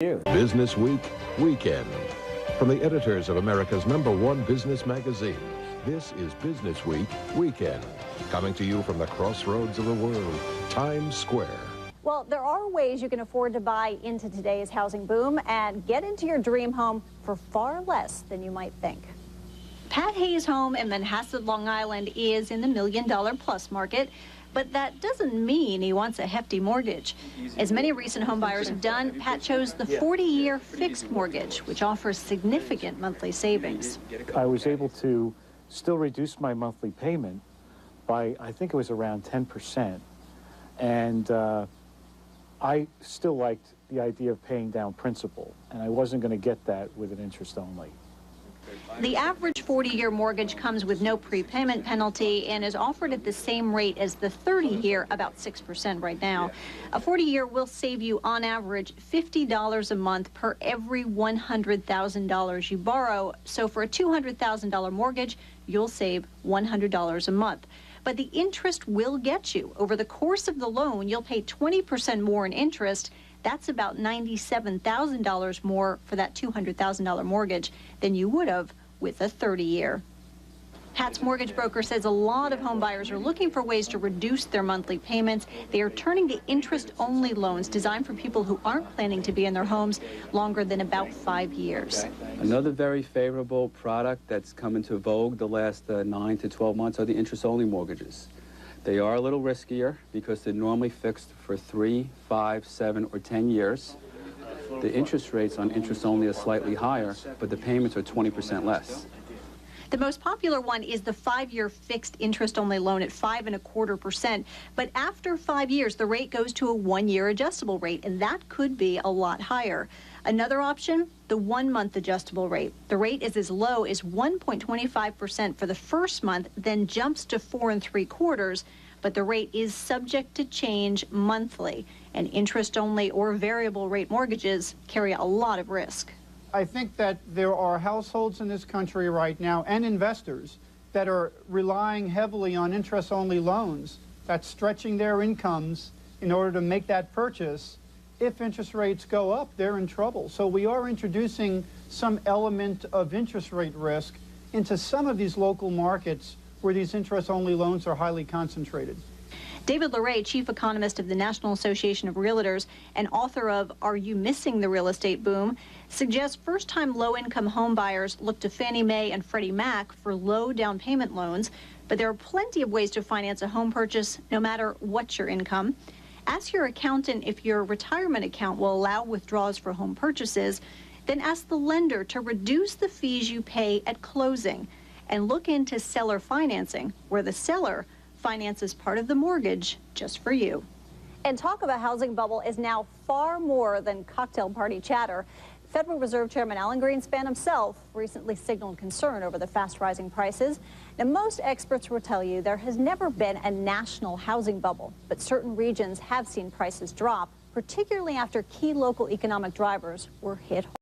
Businessweek Weekend. From the editors of America's #1 business magazine, this is Businessweek Weekend. Coming to you from the crossroads of the world, Times Square. Well, there are ways you can afford to buy into today's housing boom and get into your dream home for far less than you might think. Pat Hayes' home in Manhasset, Long Island is in the $1 million-plus market, but that doesn't mean he wants a hefty mortgage. As many recent home buyers have done, Pat chose the 40-year fixed mortgage, which offers significant monthly savings. I was able to still reduce my monthly payment by, I think it was around 10%. And I still liked the idea of paying down principal, and I wasn't going to get that with an interest only. The average 40-year mortgage comes with no prepayment penalty and is offered at the same rate as the 30-year, about 6% right now. A 40-year will save you on average $50 a month per every $100,000 you borrow. So for a $200,000 mortgage, you'll save $100 a month. But the interest will get you. Over the course of the loan, you'll pay 20% more in interest. That's about $97,000 more for that $200,000 mortgage than you would have with a 30-year. Pat's mortgage broker says a lot of home buyers are looking for ways to reduce their monthly payments. They are turning to interest-only loans designed for people who aren't planning to be in their homes longer than about 5 years. Another very favorable product that's come into vogue the last 9 to 12 months are the interest-only mortgages. They are a little riskier because they're normally fixed for 3, 5, 7, or 10 years. The interest rates on interest-only are slightly higher, but the payments are 20% less. The most popular one is the 5-year fixed interest-only loan at 5.25%. But after 5 years, the rate goes to a 1-year adjustable rate, and that could be a lot higher. Another option, the 1-month adjustable rate. The rate is as low as 1.25% for the first month, then jumps to 4 3/4. But the rate is subject to change monthly, and interest-only or variable rate mortgages carry a lot of risk. I think that there are households in this country right now and investors that are relying heavily on interest-only loans that's stretching their incomes in order to make that purchase. If interest rates go up, they're in trouble. So we are introducing some element of interest rate risk into some of these local markets where these interest-only loans are highly concentrated. David Larray, chief economist of the National Association of Realtors and author of Are You Missing the Real Estate Boom?, suggests first-time low-income home buyers look to Fannie Mae and Freddie Mac for low down payment loans, but there are plenty of ways to finance a home purchase no matter what your income. Ask your accountant if your retirement account will allow withdrawals for home purchases, then ask the lender to reduce the fees you pay at closing, and look into seller financing, where the seller finances part of the mortgage just for you. And talk of a housing bubble is now far more than cocktail party chatter. Federal Reserve Chairman Alan Greenspan himself recently signaled concern over the fast-rising prices. Now, most experts will tell you there has never been a national housing bubble, but certain regions have seen prices drop, particularly after key local economic drivers were hit hard.